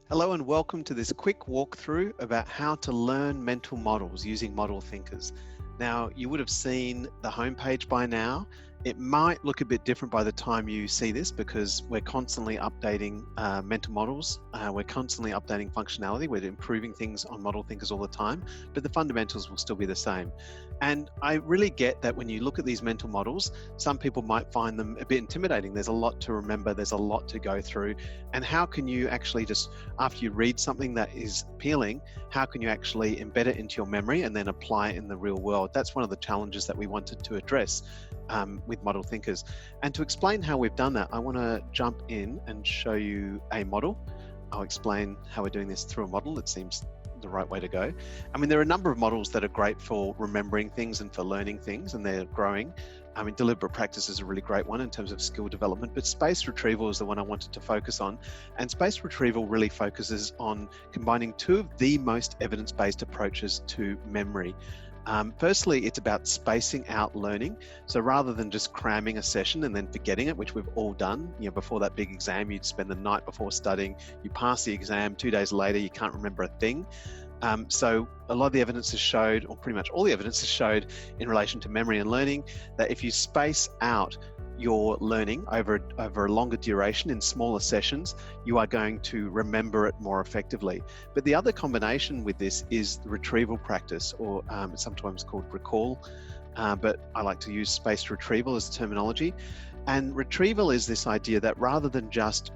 Hello and welcome to this quick walkthrough about how to learn mental models using ModelThinkers. Now, you would have seen the homepage by now. It might look a bit different by the time you see this because we're constantly updating mental models. We're constantly updating functionality. We're improving things on ModelThinkers all the time, but the fundamentals will still be the same. And I really get that when you look at these mental models, some people might find them a bit intimidating. There's a lot to remember. There's a lot to go through. And how can you actually just, after you read something that is appealing, how can you actually embed it into your memory and then apply it in the real world? That's one of the challenges that we wanted to address with ModelThinkers. And to explain how we've done that, I want to jump in and show you a model. I'll explain how we're doing this through a model. It seems the right way to go. I mean, there are a number of models that are great for remembering things and for learning things, and they're growing. I mean, deliberate practice is a really great one in terms of skill development, but space retrieval is the one I wanted to focus on. And space retrieval really focuses on combining two of the most evidence-based approaches to memory. Firstly, it's about spacing out learning. So rather than just cramming a session and then forgetting it, which we've all done, before that big exam, you'd spend the night before studying, you pass the exam, 2 days later, you can't remember a thing. So a lot of the evidence has showed, or pretty much all the evidence has showed in relation to memory and learning, that if you space out your learning over a longer duration in smaller sessions, you are going to remember it more effectively. But the other combination with this is the retrieval practice, or it's sometimes called recall, but I like to use spaced retrieval as terminology. And retrieval is this idea that rather than just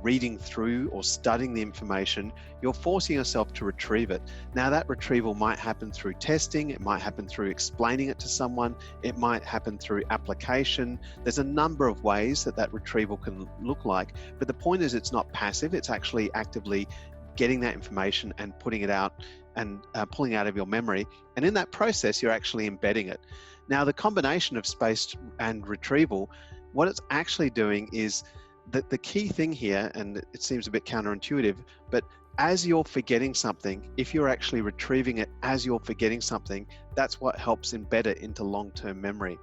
reading through or studying the information, you're forcing yourself to retrieve it. Now, that retrieval might happen through testing, it might happen through explaining it to someone, it might happen through application. There's a number of ways that retrieval can look like, but the point is it's not passive, it's actually actively getting that information and putting it out and pulling it out of your memory. And in that process, you're actually embedding it. Now, the combination of spaced and retrieval, what it's actually doing is that the key thing here, and it seems a bit counterintuitive, but as you're forgetting something, if you're actually retrieving it as you're forgetting something, that's what helps embed it into long-term memory.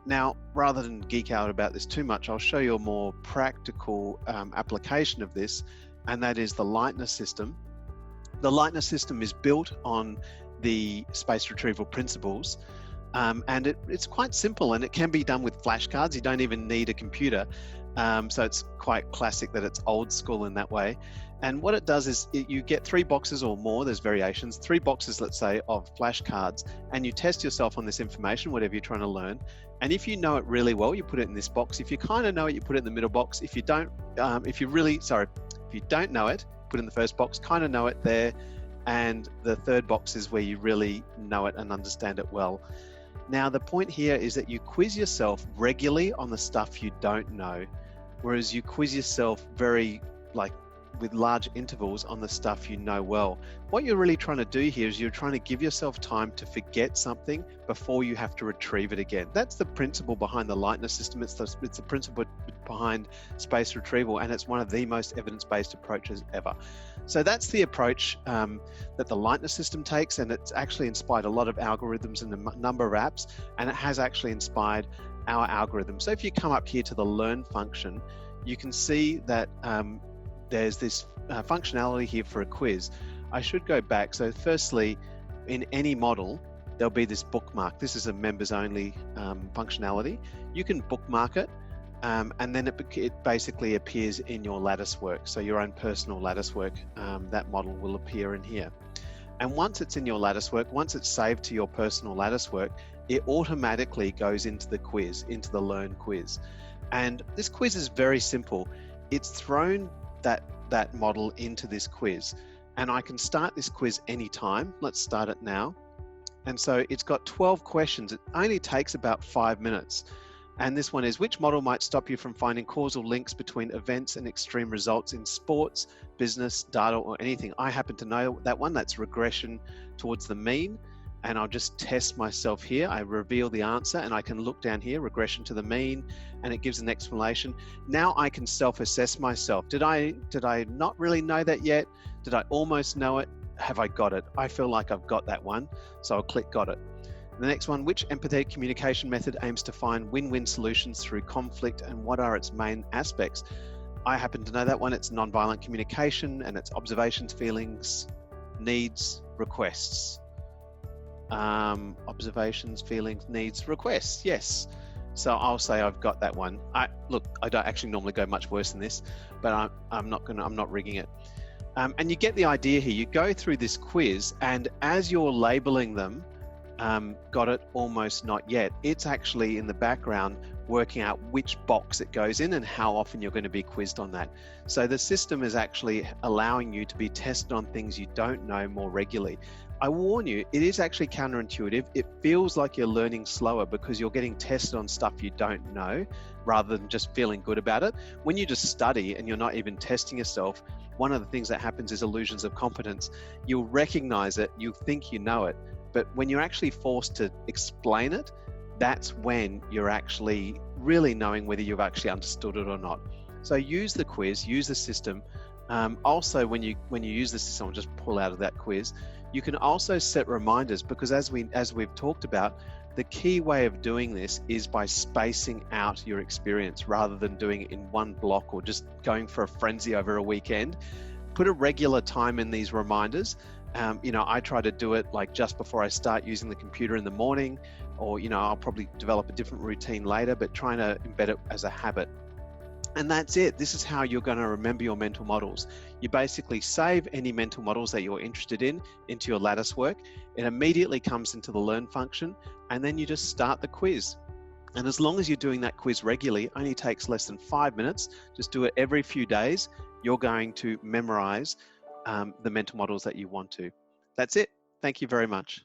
Now, rather than geek out about this too much, I'll show you a more practical application of this, and that is the Lightness system. The Lightness system is built on the space retrieval principles, and it's quite simple, and it can be done with flashcards. You don't even need a computer. So it's quite classic that it's old school in that way. And what it does is you get 3 boxes or more, there's variations, 3 boxes, let's say, of flashcards, and you test yourself on this information, whatever you're trying to learn. And if you know it really well, you put it in this box. If you kind of know it, you put it in the middle box. If you don't, if you don't know it, put it in the first box, kind of know it there. And the third box is where you really know it and understand it well. Now, the point here is that you quiz yourself regularly on the stuff you don't know, whereas you quiz yourself with large intervals on the stuff you know well. What you're really trying to do here is you're trying to give yourself time to forget something before you have to retrieve it again. That's the principle behind the Lightness system. It's the principle behind space retrieval, and it's one of the most evidence-based approaches ever. So that's the approach that the Lightness system takes, and it's actually inspired a lot of algorithms and a number of apps, and it has actually inspired our algorithm. So if you come up here to the Learn function, you can see that there's this functionality here for a quiz. I should go back. So firstly, in any model, there'll be this bookmark. This is a members only functionality. You can bookmark it, and then it basically appears in your lattice work. So your own personal lattice work, that model will appear in here. And once it's in your lattice work, once it's saved to your personal lattice work, it automatically goes into the quiz, into the Learn quiz. And this quiz is very simple. It's thrown that model into this quiz, and I can start this quiz anytime. Let's start it now. And so it's got 12 questions. It only takes about 5 minutes. And this one is, which model might stop you from finding causal links between events and extreme results in sports, business, data, or anything? I happen to know that one. That's regression towards the mean. And I'll just test myself here. I reveal the answer, and I can look down here, regression to the mean, and it gives an explanation. Now I can self-assess myself. Did I not really know that yet? Did I almost know it? Have I got it? I feel like I've got that one, so I'll click got it. The next one, which empathetic communication method aims to find win-win solutions through conflict, and what are its main aspects? I happen to know that one. It's nonviolent communication, and it's observations, feelings, needs, requests. Observations, feelings, needs, requests. Yes. So I'll say I've got that one. I don't actually normally go much worse than this, but I'm not rigging it. And you get the idea here. You go through this quiz, and as you're labeling them, got it, almost, not yet, it's actually in the background working out which box it goes in and how often you're going to be quizzed on that. So the system is actually allowing you to be tested on things you don't know more regularly. I warn you, it is actually counterintuitive. It feels like you're learning slower because you're getting tested on stuff you don't know rather than just feeling good about it. When you just study and you're not even testing yourself, one of the things that happens is illusions of competence. You'll recognize it, you think you know it, but when you're actually forced to explain it, that's when you're actually really knowing whether you've actually understood it or not. So use the quiz, use the system. Also, when you use the system, I'll just pull out of that quiz, you can also set reminders, because as we've talked about, the key way of doing this is by spacing out your experience rather than doing it in one block or just going for a frenzy over a weekend. Put a regular time in these reminders. I try to do it like just before I start using the computer in the morning, or I'll probably develop a different routine later, but trying to embed it as a habit. And that's it. This is how you're going to remember your mental models. You basically save any mental models that you're interested in into your lattice work. It immediately comes into the learn function, and then you just start the quiz. And as long as you're doing that quiz regularly, it only takes less than 5 minutes. Just do it every few days. You're going to memorize the mental models that you want to. That's it. Thank you very much.